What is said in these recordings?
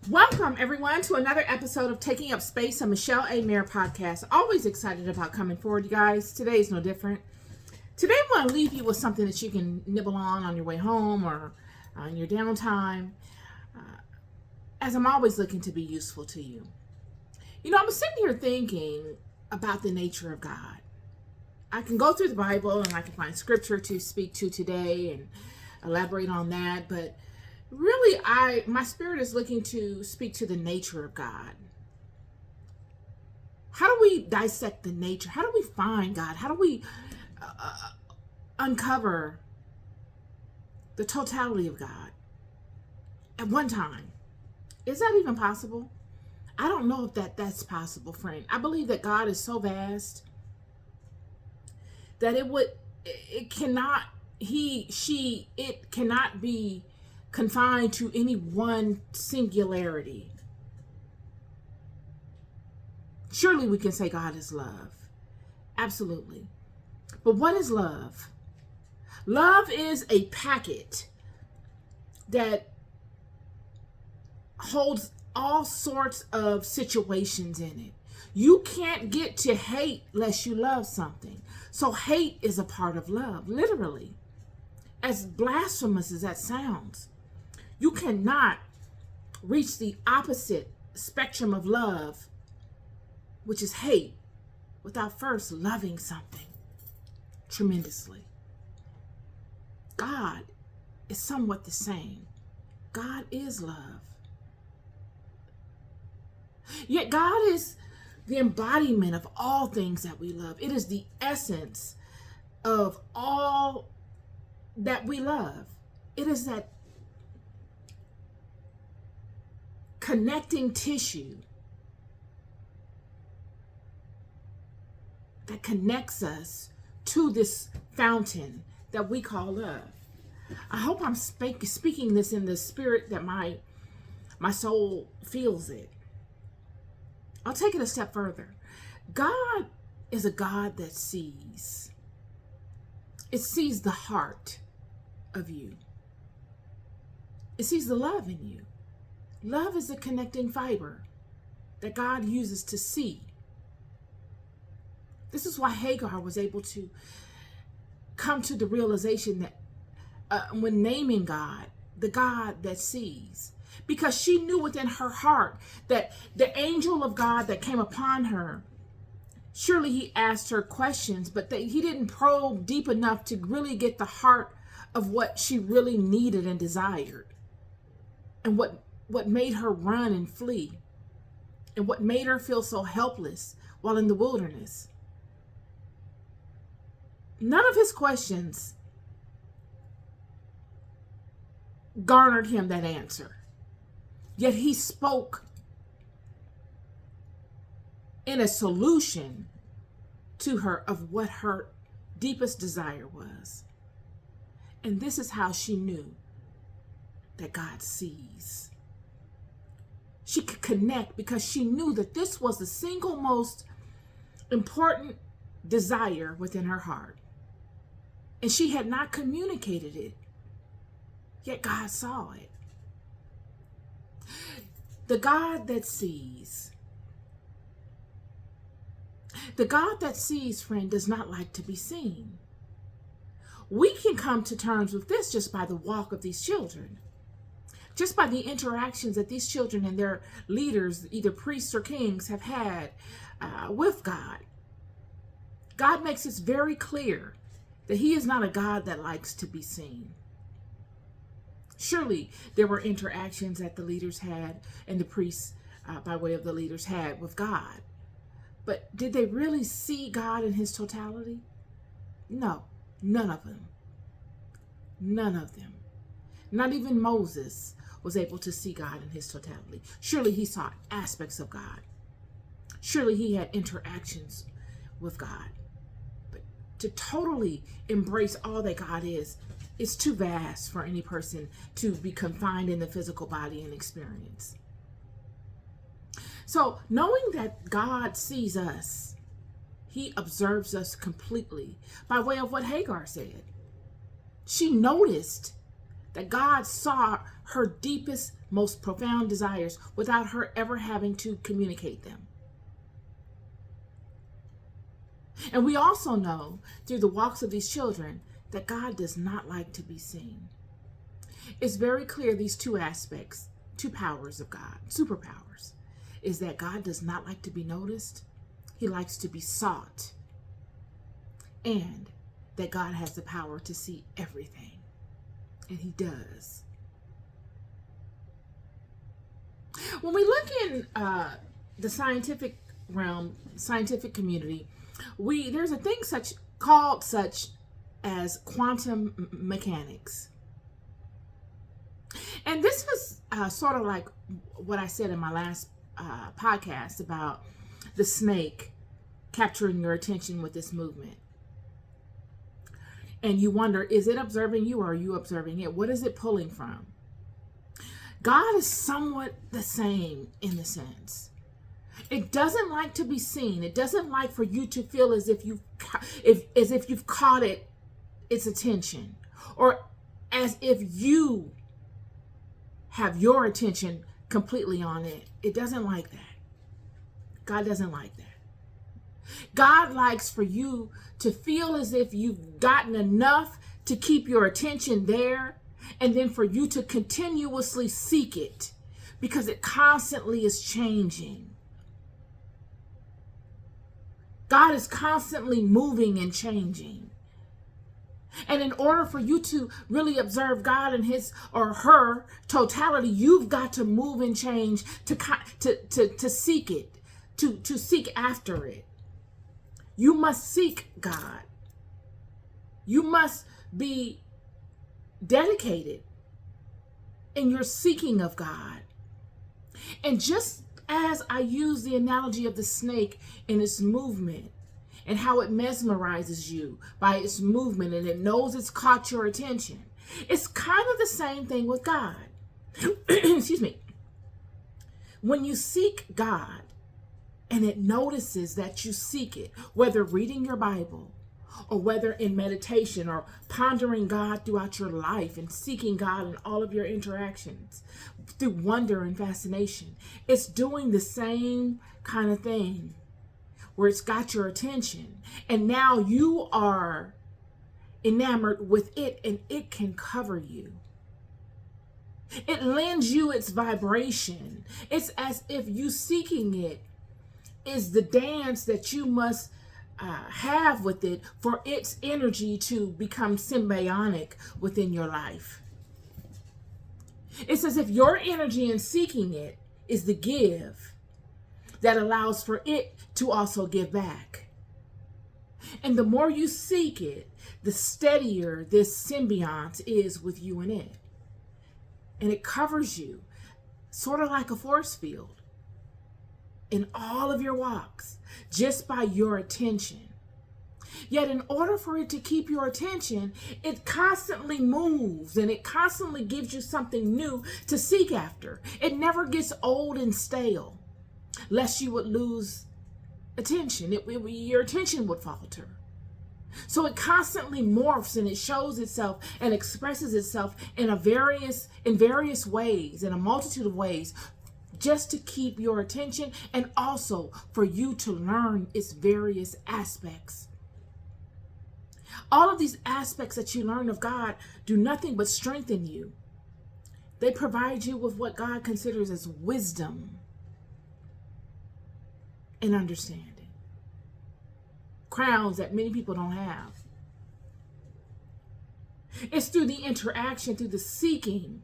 Welcome, everyone, to another episode of Taking Up Space on Michelle A. Mayer podcast. Always excited about coming forward, you guys. Today is no different. Today, I want to leave you with something that you can nibble on your way home or in your downtime, as I'm always looking to be useful to you. You know, I'm sitting here thinking about the nature of God. I can go through the Bible and I can find scripture to speak to today and elaborate on that, but really, my spirit is looking to speak to the nature of God. How do we dissect the nature? How do we find God? How do we uncover the totality of God at one time? Is that even possible? I don't know if that's possible, friend. I believe that God is so vast that it cannot be confined to any one singularity. Surely we can say God is love. Absolutely. But what is love? Love is a packet that holds all sorts of situations in it. You can't get to hate unless you love something. So hate is a part of love, literally. As blasphemous as that sounds. You cannot reach the opposite spectrum of love, which is hate, without first loving something tremendously. God is somewhat the same. God is love. Yet God is the embodiment of all things that we love. It is the essence of all that we love. It is that connecting tissue that connects us to this fountain that we call love. I hope I'm speaking this in the spirit that my soul feels it. I'll take it a step further. God is a God that sees. It sees the heart of you. It sees the love in you. Love is a connecting fiber that God uses to see. This is why Hagar was able to come to the realization that when naming God, the God that sees, because she knew within her heart that the angel of God that came upon her, surely he asked her questions, but he didn't probe deep enough to really get the heart of what she really needed and desired, and what made her run and flee, and what made her feel so helpless while in the wilderness. None of his questions garnered him that answer. Yet he spoke in a solution to her of what her deepest desire was. And this is how she knew that God sees. She could connect because she knew that this was the single most important desire within her heart. And she had not communicated it, yet God saw it. The God that sees. The God that sees, friend, does not like to be seen. We can come to terms with this just by the walk of these children. Just by the interactions that these children and their leaders, either priests or kings, have had with God. God makes it very clear that he is not a God that likes to be seen. Surely there were interactions that the leaders had and the priests, by way of the leaders, had with God. But did they really see God in his totality? No, none of them. None of them. Not even Moses was able to see God in his totality. Surely he saw aspects of God. Surely he had interactions with God. But to totally embrace all that God is too vast for any person to be confined in the physical body and experience. So knowing that God sees us, he observes us completely by way of what Hagar said. She noticed that God saw her deepest, most profound desires without her ever having to communicate them. And we also know through the walks of these children that God does not like to be seen. It's very clear these two aspects, two powers of God, superpowers, is that God does not like to be noticed. He likes to be sought. And that God has the power to see everything. And he does. When we look in the scientific realm, scientific community, there's a thing such as quantum mechanics. And this was sort of like what I said in my last podcast about the snake capturing your attention with this movement. And you wonder, is it observing you or are you observing it? What is it pulling from? God is somewhat the same in the sense. It doesn't like to be seen. It doesn't like for you to feel as if you've caught its attention, or as if you have your attention completely on it. It doesn't like that. God doesn't like that. God likes for you to feel as if you've gotten enough to keep your attention there, and then for you to continuously seek it because it constantly is changing. God is constantly moving and changing. And in order for you to really observe God in his or her totality, you've got to move and change to seek it, to seek after it. You must seek God. You must be dedicated in your seeking of God. And just as I use the analogy of the snake in its movement and how it mesmerizes you by its movement and it knows it's caught your attention, it's kind of the same thing with God. Excuse me. When you seek God, and it notices that you seek it, whether reading your Bible or whether in meditation or pondering God throughout your life and seeking God in all of your interactions through wonder and fascination. It's doing the same kind of thing where it's got your attention. And now you are enamored with it and it can cover you. It lends you its vibration. It's as if you seeking it is the dance that you must have with it for its energy to become symbiotic within your life. It's as if your energy in seeking it is the give that allows for it to also give back. And the more you seek it, the steadier this symbiont is with you and it. And it covers you, sort of like a force field, in all of your walks, just by your attention. Yet in order for it to keep your attention, it constantly moves and it constantly gives you something new to seek after. It never gets old and stale, lest you would lose attention. Your attention would falter. So it constantly morphs and it shows itself and expresses itself in various ways, in a multitude of ways, just to keep your attention and also for you to learn its various aspects. All of these aspects that you learn of God do nothing but strengthen you. They provide you with what God considers as wisdom and understanding. Crowns that many people don't have. It's through the interaction, through the seeking,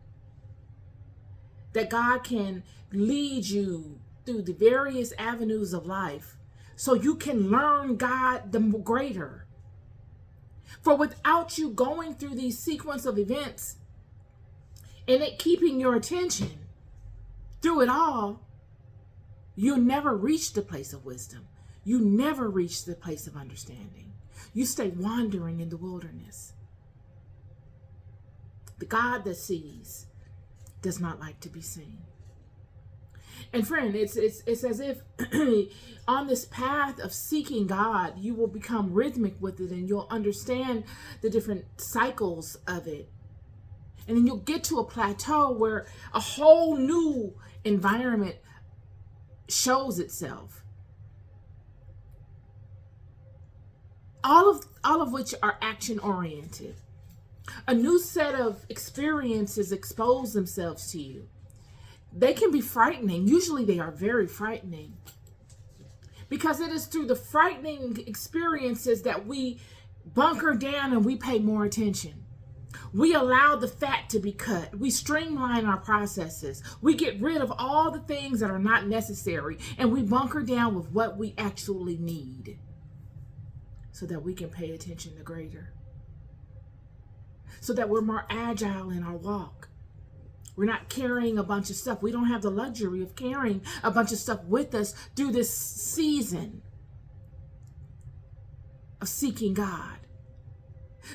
that God can lead you through the various avenues of life so you can learn God the greater. For without you going through these sequence of events and it keeping your attention through it all, you'll never reach the place of wisdom. You never reach the place of understanding. You stay wandering in the wilderness. The God that sees does not like to be seen. And friend, it's as if on this path of seeking God, you will become rhythmic with it and you'll understand the different cycles of it. And then you'll get to a plateau where a whole new environment shows itself. All of which are action oriented. A new set of experiences expose themselves to you. They can be frightening. Usually they are very frightening. Because it is through the frightening experiences that we bunker down and we pay more attention. We allow the fat to be cut. We streamline our processes. We get rid of all the things that are not necessary, and we bunker down with what we actually need so that we can pay attention to greater. So that we're more agile in our walk. We're not carrying a bunch of stuff. We don't have the luxury of carrying a bunch of stuff with us through this season of seeking God.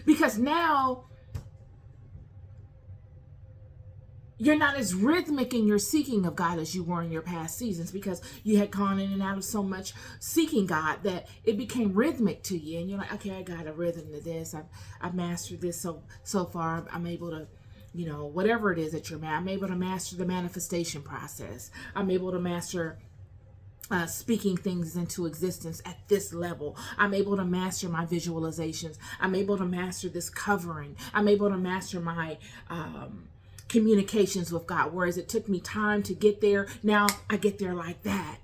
Because now you're not as rhythmic in your seeking of God as you were in your past seasons, because you had gone in and out of so much seeking God that it became rhythmic to you. And you're like, okay, I got a rhythm to this. I've mastered this so far. I'm able to, whatever it is that I'm able to master the manifestation process. I'm able to master speaking things into existence at this level. I'm able to master my visualizations. I'm able to master this covering. I'm able to master my communications with God. Whereas it took me time to get there, now I get there like that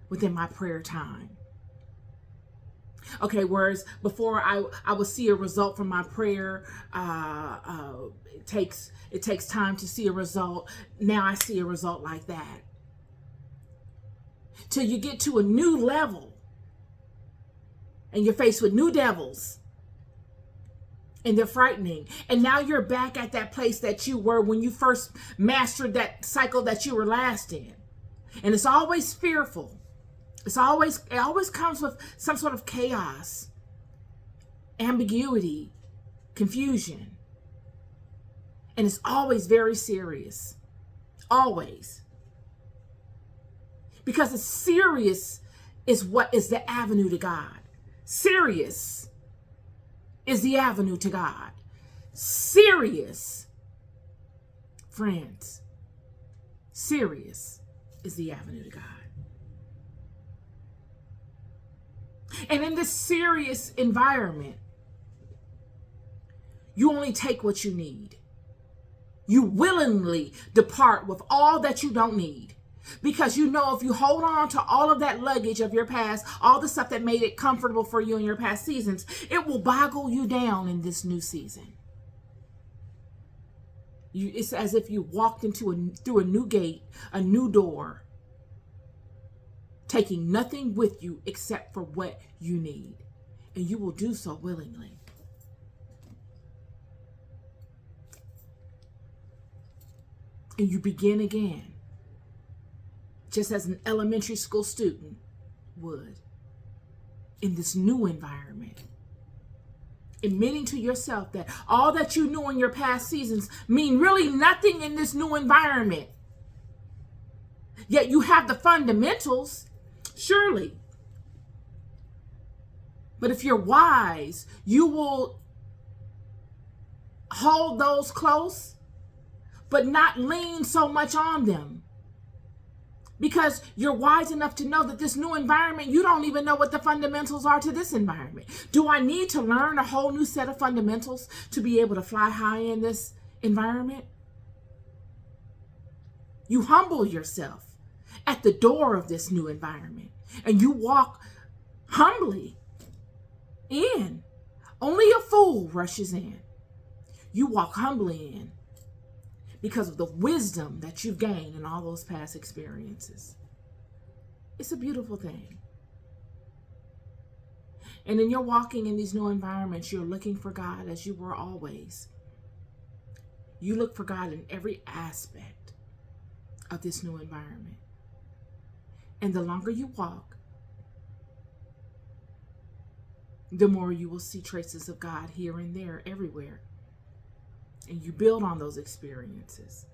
within my prayer time. Okay, whereas before I would see a result from my prayer, it takes time to see a result. Now I see a result like that. Till you get to a new level and you're faced with new devils. And they're frightening. And now you're back at that place that you were when you first mastered that cycle that you were last in. And it's always fearful. It always comes with some sort of chaos, ambiguity, confusion. And it's always very serious. Always. Because it's serious is what is the avenue to God. Serious is the avenue to God. Serious, friends, serious is the avenue to God. And in this serious environment, you only take what you need. You willingly depart with all that you don't need. Because you know if you hold on to all of that luggage of your past, all the stuff that made it comfortable for you in your past seasons, it will boggle you down in this new season. It's as if you walked through a new gate, a new door, taking nothing with you except for what you need. And you will do so willingly. And you begin again. Just as an elementary school student would, in this new environment. Admitting to yourself that all that you knew in your past seasons mean really nothing in this new environment. Yet you have the fundamentals, surely. But if you're wise, you will hold those close, but not lean so much on them. Because you're wise enough to know that this new environment, you don't even know what the fundamentals are to this environment. Do I need to learn a whole new set of fundamentals to be able to fly high in this environment? You humble yourself at the door of this new environment and you walk humbly in. Only a fool rushes in. You walk humbly in. Because of the wisdom that you've gained in all those past experiences. It's a beautiful thing. And then you're walking in these new environments, you're looking for God as you were always. You look for God in every aspect of this new environment. And the longer you walk, the more you will see traces of God here and there, everywhere. And you build on those experiences.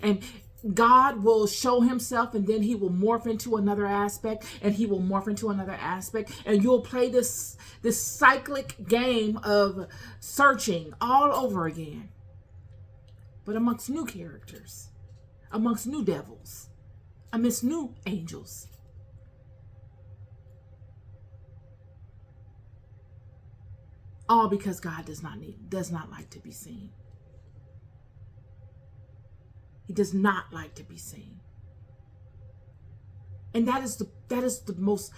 And God will show himself, and then he will morph into another aspect, and he will morph into another aspect. And you'll play this cyclic game of searching all over again but amongst new characters, amongst new devils, amidst new angels. All because God does not like to be seen. He does not like to be seen. And that is the most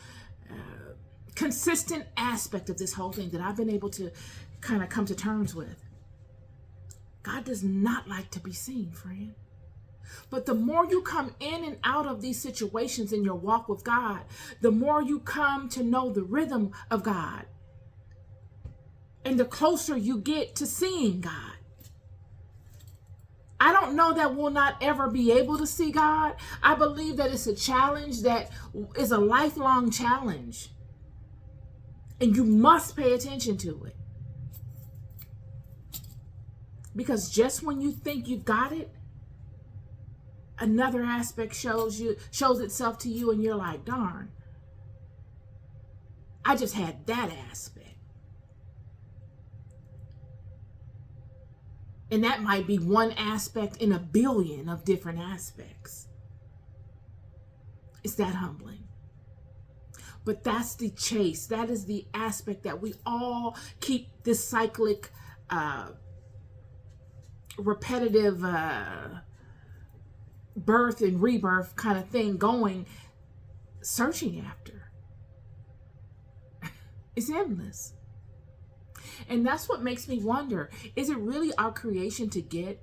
consistent aspect of this whole thing that I've been able to kind of come to terms with. God does not like to be seen, friend. But the more you come in and out of these situations in your walk with God, the more you come to know the rhythm of God. And the closer you get to seeing God. I don't know that we'll not ever be able to see God. I believe that it's a challenge that is a lifelong challenge. And you must pay attention to it. Because just when you think you've got it, another aspect shows itself to you and you're like, darn, I just had that aspect. And that might be one aspect in a billion of different aspects. It's that humbling. But that's the chase. That is the aspect that we all keep this cyclic, repetitive birth and rebirth kind of thing going, searching after. It's endless. And that's what makes me wonder, is it really our creation to get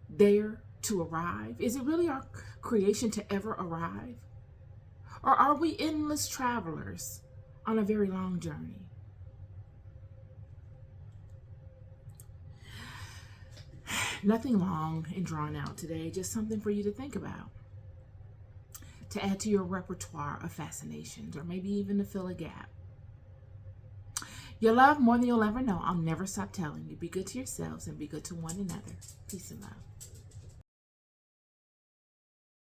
there, to arrive? Is it really our creation to ever arrive? Or are we endless travelers on a very long journey? Nothing long and drawn out today, just something for you to think about, to add to your repertoire of fascinations, or maybe even to fill a gap. You're loved more than you'll ever know. I'll never stop telling you. Be good to yourselves and be good to one another. Peace and love.